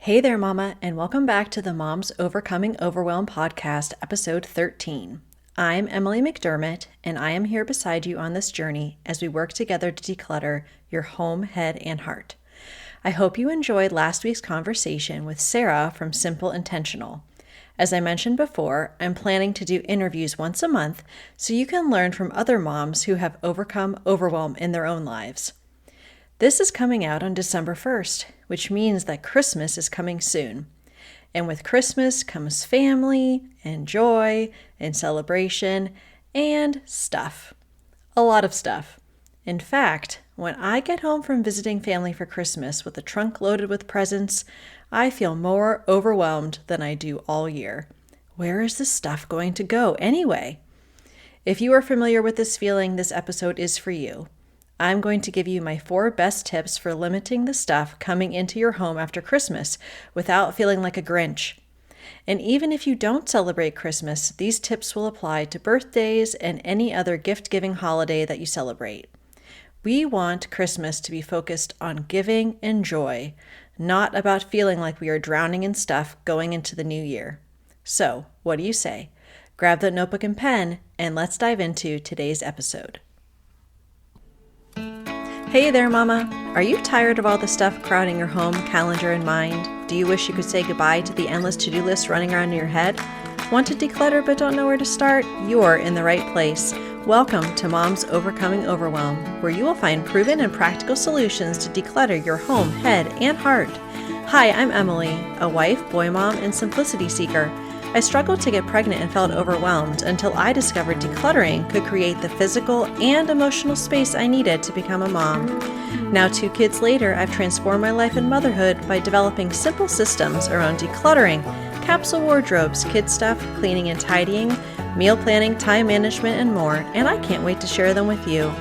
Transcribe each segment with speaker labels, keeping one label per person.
Speaker 1: Hey there, Mama, and welcome back to the Moms Overcoming Overwhelm podcast, episode 13. I'm Emily McDermott, and I am here beside you on this journey as we work together to declutter your home, head, and heart. I hope you enjoyed last week's conversation with Sarah from Simple Intentional. As I mentioned before, I'm planning to do interviews once a month so you can learn from other moms who have overcome overwhelm in their own lives. This is coming out on December 1st, which means that Christmas is coming soon. And with Christmas comes family and joy and celebration and stuff. A lot of stuff. In fact, when I get home from visiting family for Christmas with a trunk loaded with presents, I feel more overwhelmed than I do all year. Where is this stuff going to go anyway? If you are familiar with this feeling, this episode is for you. I'm going to give you my 4 best tips for limiting the stuff coming into your home after Christmas without feeling like a Grinch. And even if you don't celebrate Christmas, these tips will apply to birthdays and any other gift-giving holiday that you celebrate. We want Christmas to be focused on giving and joy, not about feeling like we are drowning in stuff going into the new year. So, what do you say? Grab that notebook and pen, and let's dive into today's episode. Hey there, Mama. Are you tired of all the stuff crowding your home, calendar, and mind? Do you wish you could say goodbye to the endless to-do list running around in your head? Want to declutter but don't know where to start? You're in the right place. Welcome to Moms Overcoming Overwhelm, where you will find proven and practical solutions to declutter your home, head, and heart. Hi, I'm Emily, a wife, boy mom, and simplicity seeker. I struggled to get pregnant and felt overwhelmed until I discovered decluttering could create the physical and emotional space I needed to become a mom. Now, 2 kids later, I've transformed my life and motherhood by developing simple systems around decluttering, capsule wardrobes, kid stuff, cleaning and tidying, meal planning, time management, and more, and I can't wait to share them with you.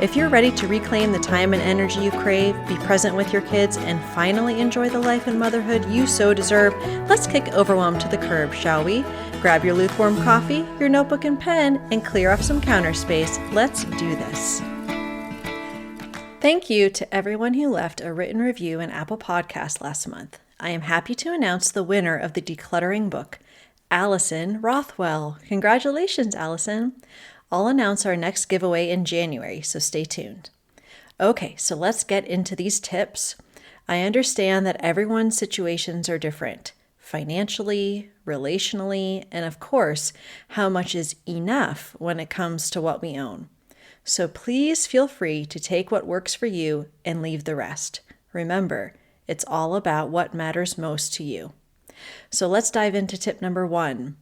Speaker 1: If you're ready to reclaim the time and energy you crave, be present with your kids, and finally enjoy the life and motherhood you so deserve, let's kick overwhelm to the curb, shall we? Grab your lukewarm coffee, your notebook and pen, and clear off some counter space. Let's do this. Thank you to everyone who left a written review in Apple Podcasts last month. I am happy to announce the winner of the decluttering book, Allison Rothwell. Congratulations, Allison. I'll announce our next giveaway in January, so stay tuned. Okay, so let's get into these tips. I understand that everyone's situations are different, financially, relationally, and of course, how much is enough when it comes to what we own. So please feel free to take what works for you and leave the rest. Remember, it's all about what matters most to you. So let's dive into tip number 1.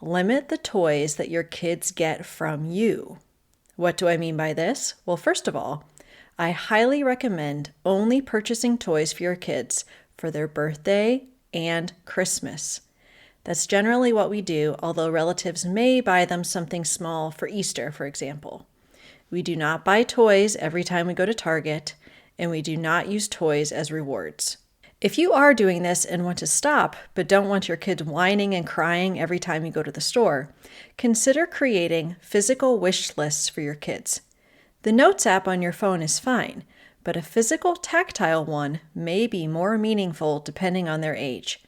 Speaker 1: Limit the toys that your kids get from you. What do I mean by this? Well, first of all, I highly recommend only purchasing toys for your kids for their birthday and Christmas. That's generally what we do, although relatives may buy them something small for Easter, for example. We do not buy toys every time we go to Target, and we do not use toys as rewards. If you are doing this and want to stop, but don't want your kids whining and crying every time you go to the store, consider creating physical wish lists for your kids. The Notes app on your phone is fine, but a physical tactile one may be more meaningful depending on their age.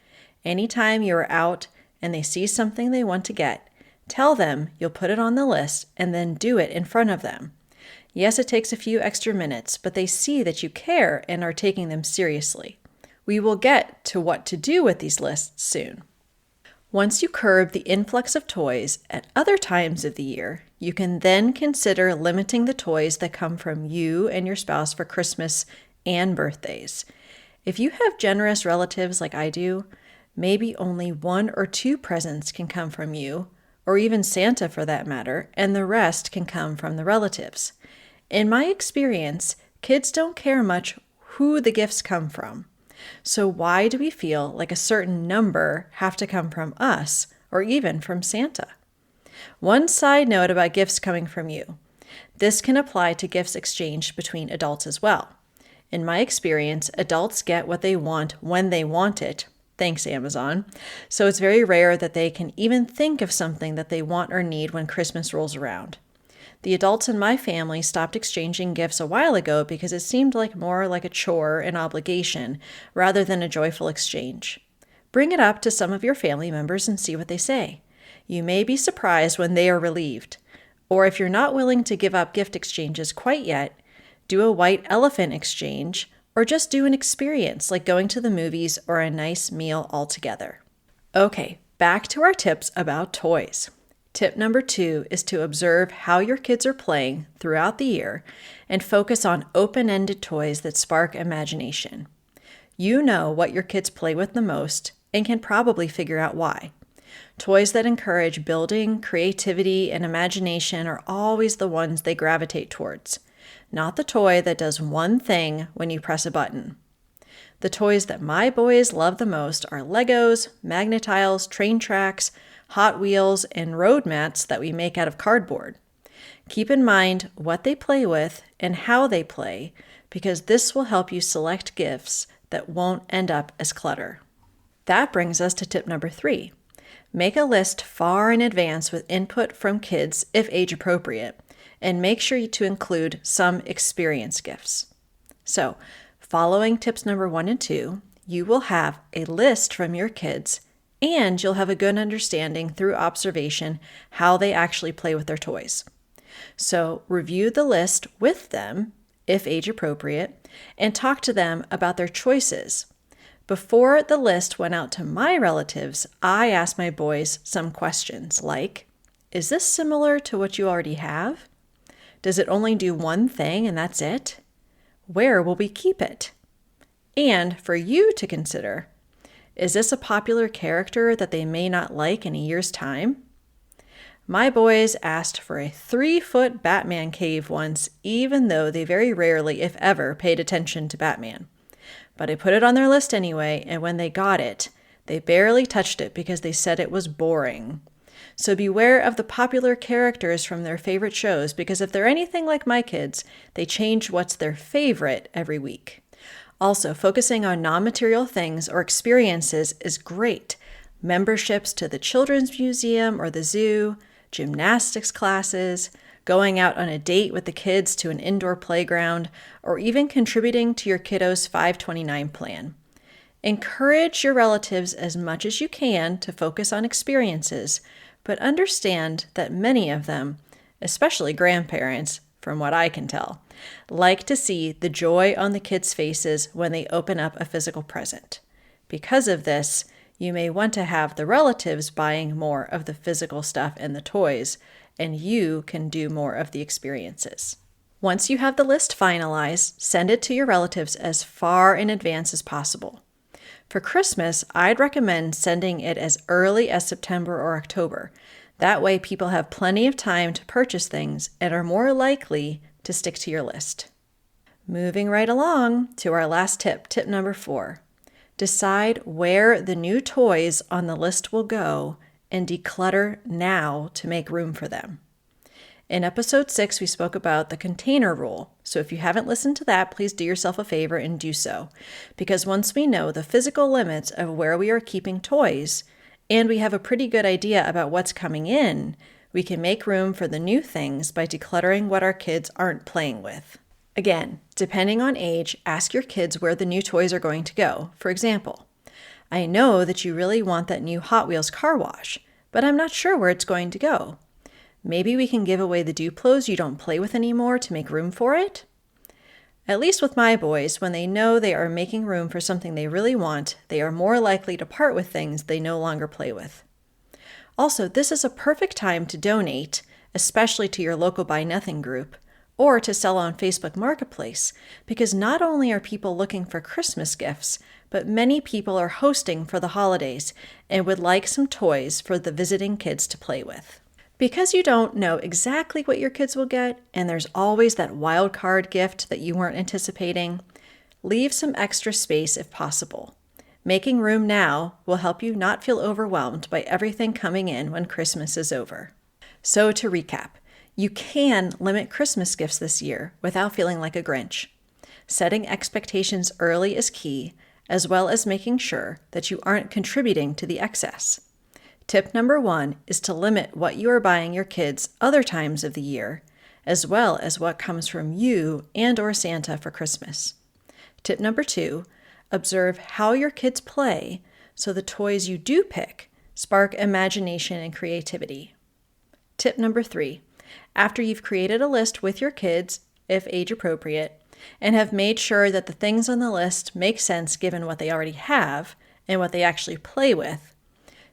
Speaker 1: Anytime you are out and they see something they want to get, tell them you'll put it on the list and then do it in front of them. Yes, it takes a few extra minutes, but they see that you care and are taking them seriously. We will get to what to do with these lists soon. Once you curb the influx of toys at other times of the year, you can then consider limiting the toys that come from you and your spouse for Christmas and birthdays. If you have generous relatives like I do, maybe only 1 or 2 presents can come from you, or even Santa for that matter, and the rest can come from the relatives. In my experience, kids don't care much who the gifts come from. So why do we feel like a certain number have to come from us or even from Santa? One side note about gifts coming from you. This can apply to gifts exchanged between adults as well. In my experience, adults get what they want when they want it. Thanks, Amazon. So it's very rare that they can even think of something that they want or need when Christmas rolls around. The adults in my family stopped exchanging gifts a while ago because it seemed more like a chore and obligation rather than a joyful exchange. Bring it up to some of your family members and see what they say. You may be surprised when they are relieved. Or if you're not willing to give up gift exchanges quite yet, do a white elephant exchange or just do an experience like going to the movies or a nice meal all together. Okay, back to our tips about toys. Tip number 2 is to observe how your kids are playing throughout the year and focus on open-ended toys that spark imagination. You know what your kids play with the most and can probably figure out why. Toys that encourage building, creativity, and imagination are always the ones they gravitate towards, not the toy that does one thing when you press a button. The toys that my boys love the most are Legos, Magnetiles, train tracks, Hot Wheels, and road mats that we make out of cardboard. Keep in mind what they play with and how they play, because this will help you select gifts that won't end up as clutter. That brings us to tip number 3. Make a list far in advance with input from kids if age appropriate, and make sure to include some experience gifts. So, following tips number 1 and 2, you will have a list from your kids, and you'll have a good understanding through observation how they actually play with their toys. So, review the list with them, if age appropriate, and talk to them about their choices. Before the list went out to my relatives, I asked my boys some questions like, is this similar to what you already have? Does it only do one thing and that's it? Where will we keep it? And for you to consider, is this a popular character that they may not like in a year's time? My boys asked for a 3-foot Batman cave once, even though they very rarely, if ever, paid attention to Batman. But I put it on their list anyway, and when they got it, they barely touched it because they said it was boring. So beware of the popular characters from their favorite shows, because if they're anything like my kids, they change what's their favorite every week. Also, focusing on non-material things or experiences is great. Memberships to the Children's Museum or the zoo, gymnastics classes, going out on a date with the kids to an indoor playground, or even contributing to your kiddo's 529 plan. Encourage your relatives as much as you can to focus on experiences, but understand that many of them, especially grandparents, from what I can tell, like to see the joy on the kids' faces when they open up a physical present. Because of this, you may want to have the relatives buying more of the physical stuff and the toys, and you can do more of the experiences. Once you have the list finalized, send it to your relatives as far in advance as possible. For Christmas, I'd recommend sending it as early as September or October. That way people have plenty of time to purchase things and are more likely to stick to your list. Moving right along to our last tip, tip number 4. Decide where the new toys on the list will go and declutter now to make room for them. In episode 6, we spoke about the container rule. So if you haven't listened to that, please do yourself a favor and do so. Because once we know the physical limits of where we are keeping toys, and we have a pretty good idea about what's coming in, we can make room for the new things by decluttering what our kids aren't playing with. Again, depending on age, ask your kids where the new toys are going to go. For example, I know that you really want that new Hot Wheels car wash, but I'm not sure where it's going to go. Maybe we can give away the Duplos you don't play with anymore to make room for it? At least with my boys, when they know they are making room for something they really want, they are more likely to part with things they no longer play with. Also, this is a perfect time to donate, especially to your local Buy Nothing group, or to sell on Facebook Marketplace, because not only are people looking for Christmas gifts, but many people are hosting for the holidays and would like some toys for the visiting kids to play with. Because you don't know exactly what your kids will get, and there's always that wild card gift that you weren't anticipating, leave some extra space if possible. Making room now will help you not feel overwhelmed by everything coming in when Christmas is over. So to recap, you can limit Christmas gifts this year without feeling like a Grinch. Setting expectations early is key, as well as making sure that you aren't contributing to the excess. Tip number 1 is to limit what you are buying your kids other times of the year, as well as what comes from you and or Santa for Christmas. Tip number 2, observe how your kids play so the toys you do pick spark imagination and creativity. Tip number 3, after you've created a list with your kids, if age appropriate, and have made sure that the things on the list make sense given what they already have and what they actually play with,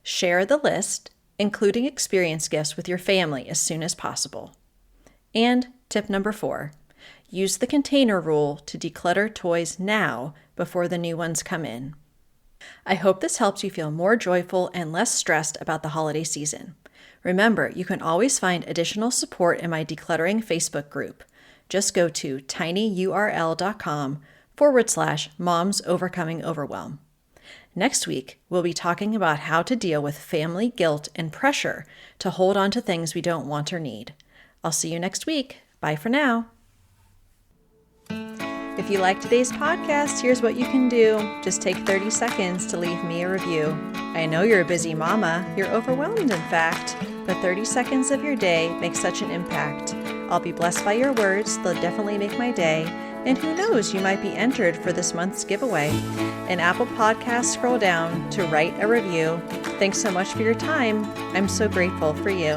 Speaker 1: share the list, including experience gifts with your family as soon as possible. And tip number 4, use the container rule to declutter toys now before the new ones come in. I hope this helps you feel more joyful and less stressed about the holiday season. Remember, you can always find additional support in my decluttering Facebook group. Just go to tinyurl.com/Moms Overcoming Overwhelm. Next week, we'll be talking about how to deal with family guilt and pressure to hold on to things we don't want or need. I'll see you next week. Bye for now. If you like today's podcast, here's what you can do. Just take 30 seconds to leave me a review. I know you're a busy mama. You're overwhelmed, in fact, but 30 seconds of your day makes such an impact. I'll be blessed by your words. They'll definitely make my day. And who knows, you might be entered for this month's giveaway. In Apple Podcasts, scroll down to write a review. Thanks so much for your time. I'm so grateful for you.